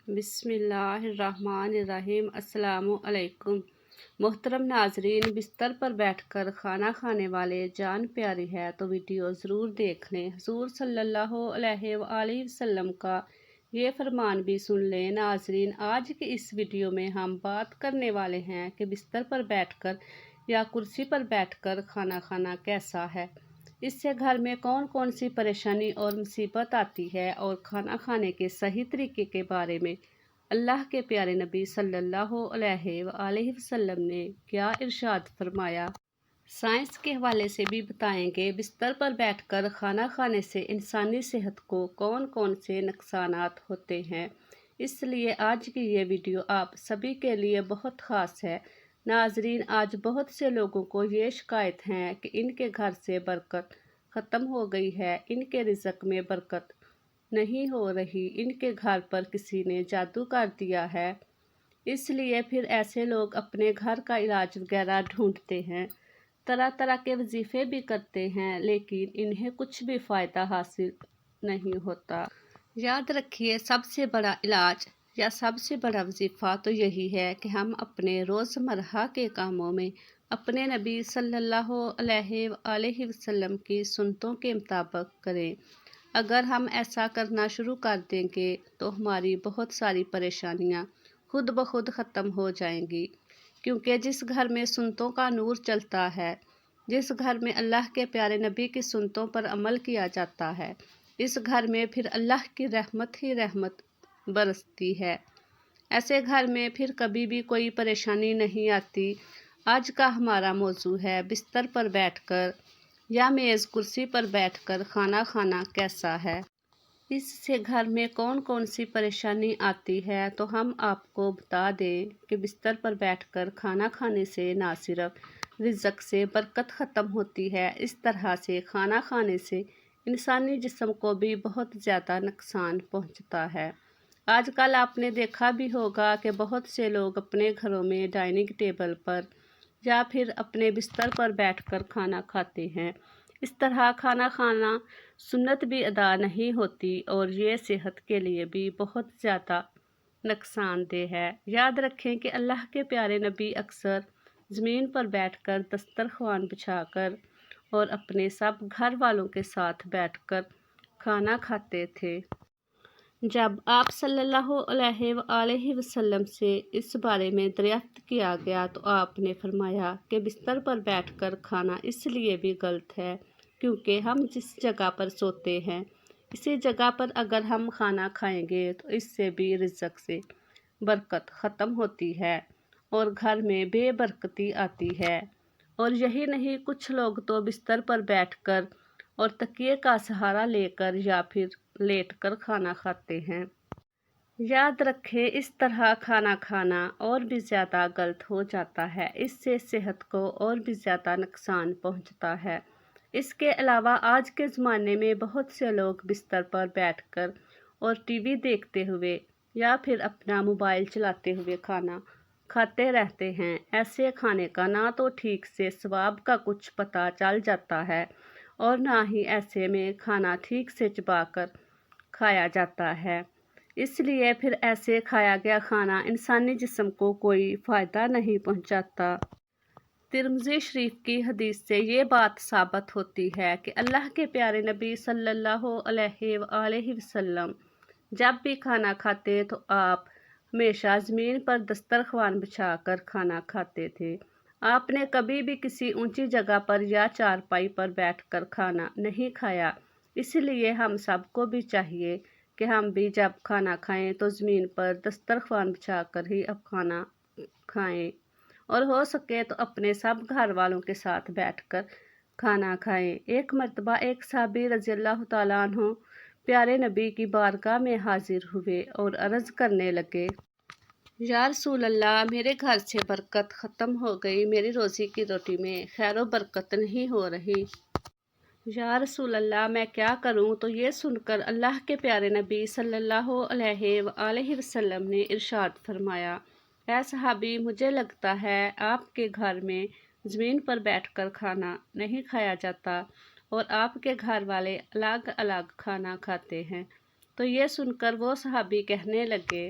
بسم اللہ الرحمن الرحیم۔ السلام علیکم محترم ناظرین، بستر پر بیٹھ کر کھانا کھانے والے جان پیاری ہے تو ویڈیو ضرور دیکھ لیں۔ حضور صلی اللہ علیہ وآلہ وسلم کا یہ فرمان بھی سن لیں۔ ناظرین، آج کی اس ویڈیو میں ہم بات کرنے والے ہیں کہ بستر پر بیٹھ کر یا کرسی پر بیٹھ کر کھانا کھانا کیسا ہے، اس سے گھر میں کون کون سی پریشانی اور مصیبت آتی ہے، اور کھانا کھانے کے صحیح طریقے کے بارے میں اللہ کے پیارے نبی صلی اللہ علیہ وآلہ وسلم نے کیا ارشاد فرمایا، سائنس کے حوالے سے بھی بتائیں گے۔ بستر پر بیٹھ کر کھانا کھانے سے انسانی صحت کو کون کون سے نقصانات ہوتے ہیں، اس لیے آج کی یہ ویڈیو آپ سبھی کے لیے بہت خاص ہے۔ ناظرین، آج بہت سے لوگوں کو یہ شکایت ہے کہ ان کے گھر سے برکت ختم ہو گئی ہے، ان کے رزق میں برکت نہیں ہو رہی، ان کے گھر پر کسی نے جادو کر دیا ہے۔ اس لیے پھر ایسے لوگ اپنے گھر کا علاج وغیرہ ڈھونڈتے ہیں، طرح طرح کے وظیفے بھی کرتے ہیں، لیکن انہیں کچھ بھی فائدہ حاصل نہیں ہوتا۔ یاد رکھیے، سب سے بڑا علاج یا سب سے بڑا وظیفہ تو یہی ہے کہ ہم اپنے روزمرہ کے کاموں میں اپنے نبی صلی اللہ علیہ وآلہ وسلم کی سنتوں کے مطابق کریں۔ اگر ہم ایسا کرنا شروع کر دیں گے تو ہماری بہت ساری پریشانیاں خود بخود ختم ہو جائیں گی، کیونکہ جس گھر میں سنتوں کا نور چلتا ہے، جس گھر میں اللہ کے پیارے نبی کی سنتوں پر عمل کیا جاتا ہے، اس گھر میں پھر اللہ کی رحمت ہی رحمت برستی ہے۔ ایسے گھر میں پھر کبھی بھی کوئی پریشانی نہیں آتی۔ آج کا ہمارا موضوع ہے بستر پر بیٹھ کر یا میز کرسی پر بیٹھ کر کھانا کھانا کیسا ہے۔ اس سے گھر میں کون کون سی پریشانی آتی ہے، تو ہم آپ کو بتا دیں کہ بستر پر بیٹھ کر کھانا کھانے سے نہ صرف رزق سے برکت ختم ہوتی ہے، اس طرح سے کھانا کھانے سے انسانی جسم کو بھی بہت زیادہ نقصان پہنچتا ہے۔ آج کل آپ نے دیکھا بھی ہوگا کہ بہت سے لوگ اپنے گھروں میں ڈائننگ ٹیبل پر یا پھر اپنے بستر پر بیٹھ کر کھانا کھاتے ہیں۔ اس طرح کھانا کھانا سنت بھی ادا نہیں ہوتی، اور یہ صحت کے لیے بھی بہت زیادہ نقصان دہ ہے۔ یاد رکھیں کہ اللہ کے پیارے نبی اکثر زمین پر بیٹھ کر دسترخوان بچھا کر اور اپنے سب گھر والوں کے ساتھ بیٹھ کر کھانا کھاتے تھے۔ جب آپ صلی اللہ علیہ وآلہ وسلم سے اس بارے میں دریافت کیا گیا تو آپ نے فرمایا کہ بستر پر بیٹھ کر کھانا اس لیے بھی غلط ہے کیونکہ ہم جس جگہ پر سوتے ہیں، اسی جگہ پر اگر ہم کھانا کھائیں گے تو اس سے بھی رزق سے برکت ختم ہوتی ہے اور گھر میں بے برکتی آتی ہے۔ اور یہی نہیں، کچھ لوگ تو بستر پر بیٹھ کر اور تکیے کا سہارا لے کر یا پھر لیٹ کر کھانا کھاتے ہیں۔ یاد رکھیں، اس طرح کھانا کھانا اور بھی زیادہ غلط ہو جاتا ہے، اس سے صحت کو اور بھی زیادہ نقصان پہنچتا ہے۔ اس کے علاوہ آج کے زمانے میں بہت سے لوگ بستر پر بیٹھ کر اور ٹی وی دیکھتے ہوئے یا پھر اپنا موبائل چلاتے ہوئے کھانا کھاتے رہتے ہیں۔ ایسے کھانے کا نہ تو ٹھیک سے ثواب کا کچھ پتہ چل جاتا ہے، اور نہ ہی ایسے میں کھانا ٹھیک سے چبا کر کھایا جاتا ہے۔ اس لیے پھر ایسے کھایا گیا کھانا انسانی جسم کو کوئی فائدہ نہیں پہنچاتا۔ ترمذی شریف کی حدیث سے یہ بات ثابت ہوتی ہے کہ اللہ کے پیارے نبی صلی اللہ علیہ وآلہ وسلم جب بھی کھانا کھاتے تو آپ ہمیشہ زمین پر دسترخوان بچھا کر کھانا کھاتے تھے۔ آپ نے کبھی بھی کسی اونچی جگہ پر یا چارپائی پر بیٹھ کر کھانا نہیں کھایا۔ اس لیے ہم سب کو بھی چاہیے کہ ہم بھی جب کھانا کھائیں تو زمین پر دسترخوان بچھا کر ہی اب کھانا کھائیں، اور ہو سکے تو اپنے سب گھر والوں کے ساتھ بیٹھ کر کھانا کھائیں۔ ایک مرتبہ ایک صحابی رضی اللہ تعالیٰ عنہ پیارے نبی کی بارگاہ میں حاضر ہوئے اور عرض کرنے لگے، یا رسول اللہ، میرے گھر سے برکت ختم ہو گئی، میری روزی کی روٹی میں خیر و برکت نہیں ہو رہی۔ یا رسول اللہ، میں کیا کروں؟ تو یہ سن کر اللہ کے پیارے نبی صلی اللہ علیہ وآلہ وسلم نے ارشاد فرمایا، اے صحابی، مجھے لگتا ہے آپ کے گھر میں زمین پر بیٹھ کر کھانا نہیں کھایا جاتا اور آپ کے گھر والے الگ الگ کھانا کھاتے ہیں۔ تو یہ سن کر وہ صحابی کہنے لگے،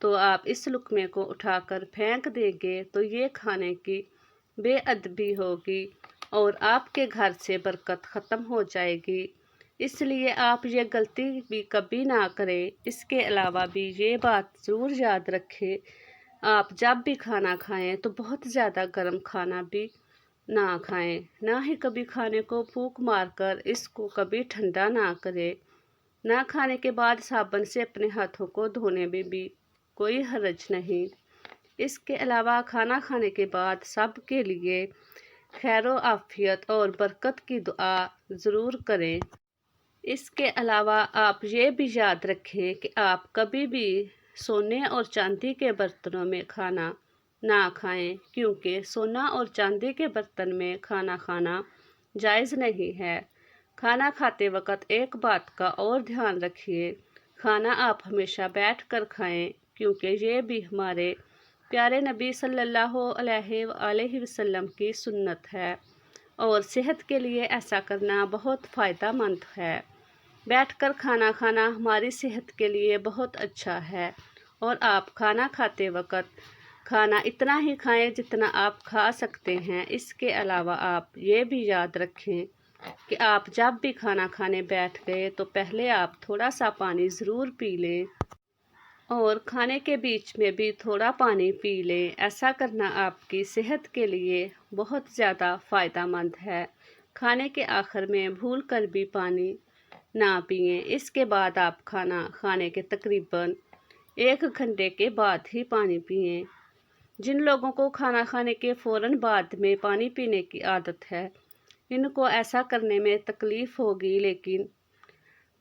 تو آپ اس لقمے کو اٹھا کر پھینک دیں گے تو یہ کھانے کی بے ادبی ہوگی اور آپ کے گھر سے برکت ختم ہو جائے گی۔ اس لیے آپ یہ غلطی بھی کبھی نہ کریں۔ اس کے علاوہ بھی یہ بات ضرور یاد رکھیں، آپ جب بھی کھانا کھائیں تو بہت زیادہ گرم کھانا بھی نہ کھائیں، نہ ہی کبھی کھانے کو پھونک مار کر اس کو کبھی ٹھنڈا نہ کریں۔ نہ کھانے کے بعد صابن سے اپنے ہاتھوں کو دھونے میں بھی کوئی حرج نہیں۔ اس کے علاوہ کھانا کھانے کے بعد سب کے لیے خیر و عافیت اور برکت کی دعا ضرور کریں۔ اس کے علاوہ آپ یہ بھی یاد رکھیں کہ آپ کبھی بھی سونے اور چاندی کے برتنوں میں کھانا نہ کھائیں، کیونکہ سونا اور چاندی کے برتن میں کھانا کھانا جائز نہیں ہے۔ کھانا کھاتے وقت ایک بات کا اور دھیان رکھیے، کھانا آپ ہمیشہ بیٹھ کر کھائیں، کیونکہ یہ بھی ہمارے پیارے نبی صلی اللہ علیہ وآلہ وسلم کی سنت ہے اور صحت کے لیے ایسا کرنا بہت فائدہ مند ہے۔ بیٹھ کر کھانا کھانا ہماری صحت کے لیے بہت اچھا ہے، اور آپ کھانا کھاتے وقت کھانا اتنا ہی کھائیں جتنا آپ کھا سکتے ہیں۔ اس کے علاوہ آپ یہ بھی یاد رکھیں کہ آپ جب بھی کھانا کھانے بیٹھ گئے تو پہلے آپ تھوڑا سا پانی ضرور پی لیں، اور کھانے کے بیچ میں بھی تھوڑا پانی پی لیں۔ ایسا کرنا آپ کی صحت کے لیے بہت زیادہ فائدہ مند ہے۔ کھانے کے آخر میں بھول کر بھی پانی نہ پئیں۔ اس کے بعد آپ کھانا کھانے کے تقریباً 1 گھنٹے کے بعد ہی پانی پئیں۔ جن لوگوں کو کھانا کھانے کے فوراً بعد میں پانی پینے کی عادت ہے، ان کو ایسا کرنے میں تکلیف ہوگی، لیکن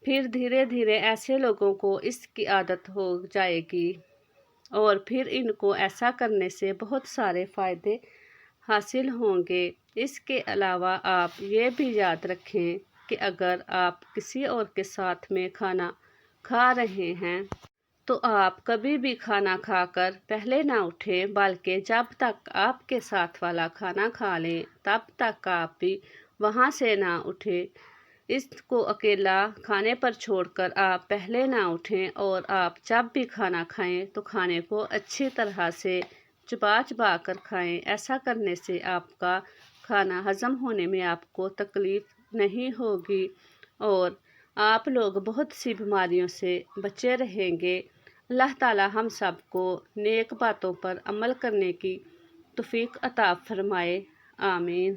پھر دھیرے دھیرے ایسے لوگوں کو اس کی عادت ہو جائے گی، اور پھر ان کو ایسا کرنے سے بہت سارے فائدے حاصل ہوں گے۔ اس کے علاوہ آپ یہ بھی یاد رکھیں کہ اگر آپ کسی اور کے ساتھ میں کھانا کھا رہے ہیں تو آپ کبھی بھی کھانا کھا کر پہلے نہ اٹھیں، بلکہ جب تک آپ کے ساتھ والا کھانا کھا لیں تب تک آپ بھی وہاں سے نہ اٹھیں۔ اس کو اکیلا کھانے پر چھوڑ کر آپ پہلے نہ اٹھیں، اور آپ جب بھی کھانا کھائیں تو کھانے کو اچھی طرح سے چبا چبا کر کھائیں۔ ایسا کرنے سے آپ کا کھانا ہضم ہونے میں آپ کو تکلیف نہیں ہوگی، اور آپ لوگ بہت سی بیماریوں سے بچے رہیں گے۔ اللہ تعالی ہم سب کو نیک باتوں پر عمل کرنے کی توفیق عطا فرمائے، آمین۔